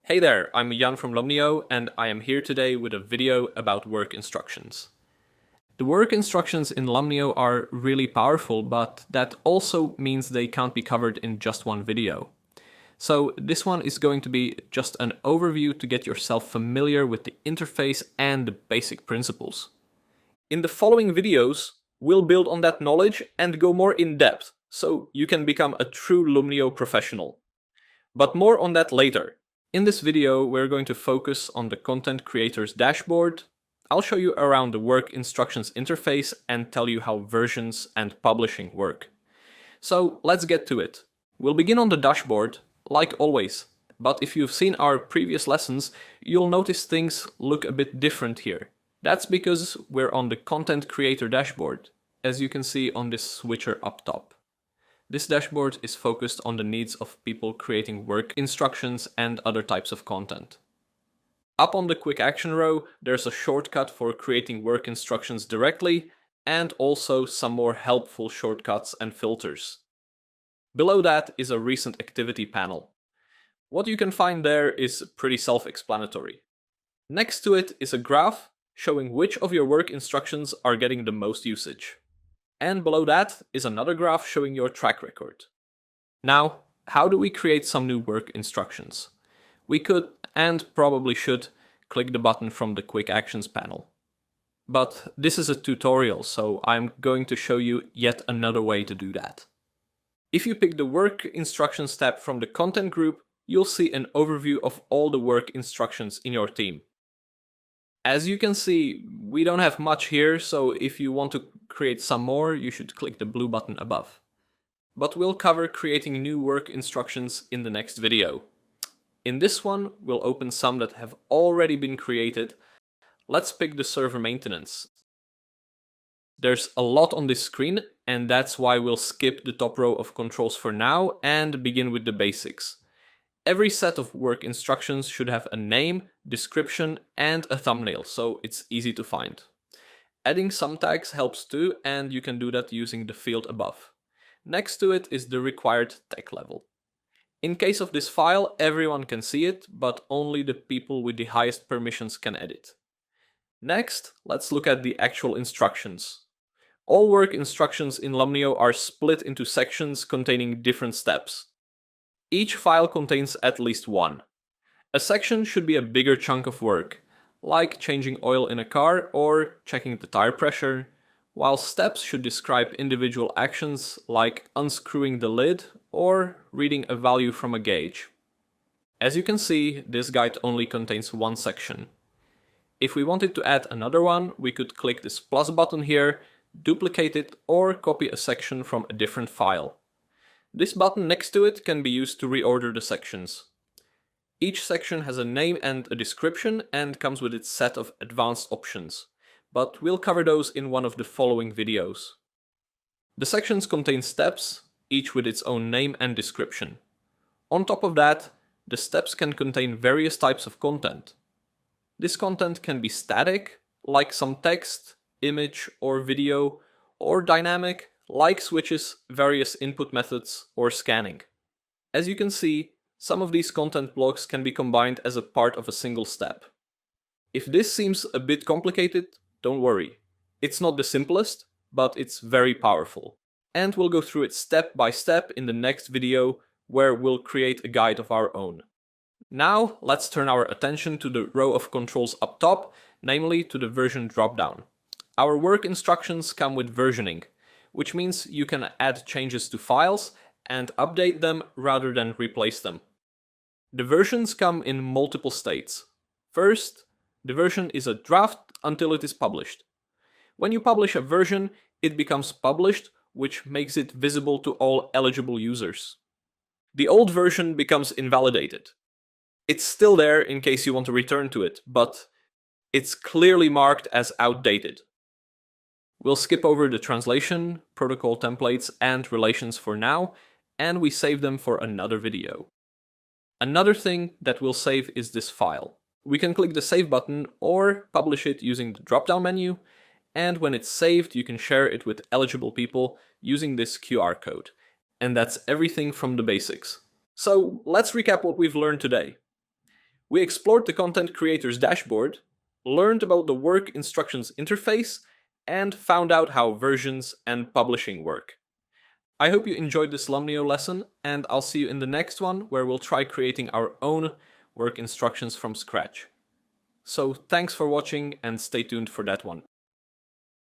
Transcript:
Hey there, I'm Jan from Lumnio and I am here today with a video about work instructions. The work instructions in Lumnio are really powerful, but that also means they can't be covered in just one video. So this one is going to be just an overview to get yourself familiar with the interface and the basic principles. In the following videos, we'll build on that knowledge and go more in depth, so you can become a true Lumnio professional. But more on that later. In this video, we're going to focus on the content creator's dashboard. I'll show you around the work instructions interface and tell you how versions and publishing work. So let's get to it. We'll begin on the dashboard, like always. But if you've seen our previous lessons, you'll notice things look a bit different here. That's because we're on the content creator dashboard, as you can see on this switcher up top. This dashboard is focused on the needs of people creating work instructions and other types of content. Up on the quick action row, there's a shortcut for creating work instructions directly, and also some more helpful shortcuts and filters. Below that is a recent activity panel. What you can find there is pretty self-explanatory. Next to it is a graph showing which of your work instructions are getting the most usage. And below that is another graph showing your track record. Now, how do we create some new work instructions? We could, and probably should, click the button from the Quick Actions panel. But this is a tutorial, so I'm going to show you yet another way to do that. If you pick the Work Instructions tab from the Content group, you'll see an overview of all the work instructions in your team. As you can see, we don't have much here, so if you want to create some more, you should click the blue button above. But we'll cover creating new work instructions in the next video. In this one, we'll open some that have already been created. Let's pick the server maintenance. There's a lot on this screen, and that's why we'll skip the top row of controls for now and begin with the basics. Every set of work instructions should have a name, description, and a thumbnail, so it's easy to find. Adding some tags helps too, and you can do that using the field above. Next to it is the required tag level. In case of this file, everyone can see it, but only the people with the highest permissions can edit. Next, let's look at the actual instructions. All work instructions in Lumnio are split into sections containing different steps. Each file contains at least one. A section should be a bigger chunk of work, like changing oil in a car or checking the tire pressure, while steps should describe individual actions like unscrewing the lid or reading a value from a gauge. As you can see, this guide only contains one section. If we wanted to add another one, we could click this plus button here, duplicate it, or copy a section from a different file. This button next to it can be used to reorder the sections. Each section has a name and a description and comes with its set of advanced options, but we'll cover those in one of the following videos. The sections contain steps, each with its own name and description. On top of that, the steps can contain various types of content. This content can be static, like some text, image, or video, or dynamic, like switches, various input methods, or scanning. As you can see, some of these content blocks can be combined as a part of a single step. If this seems a bit complicated, don't worry. It's not the simplest, but it's very powerful. And we'll go through it step by step in the next video, where we'll create a guide of our own. Now, let's turn our attention to the row of controls up top, namely to the version dropdown. Our work instructions come with versioning, which means you can add changes to files and update them rather than replace them. The versions come in multiple states. First, the version is a draft until it is published. When you publish a version, it becomes published, which makes it visible to all eligible users. The old version becomes invalidated. It's still there in case you want to return to it, but it's clearly marked as outdated. We'll skip over the translation, protocol templates, and relations for now, and we save them for another video. Another thing that we'll save is this file. We can click the save button or publish it using the drop-down menu, and when it's saved, you can share it with eligible people using this QR code. And that's everything from the basics. So let's recap what we've learned today. We explored the content creator's dashboard, learned about the work instructions interface, and found out how versions and publishing work. I hope you enjoyed this Lumnio lesson, and I'll see you in the next one where we'll try creating our own work instructions from scratch. So thanks for watching and stay tuned for that one.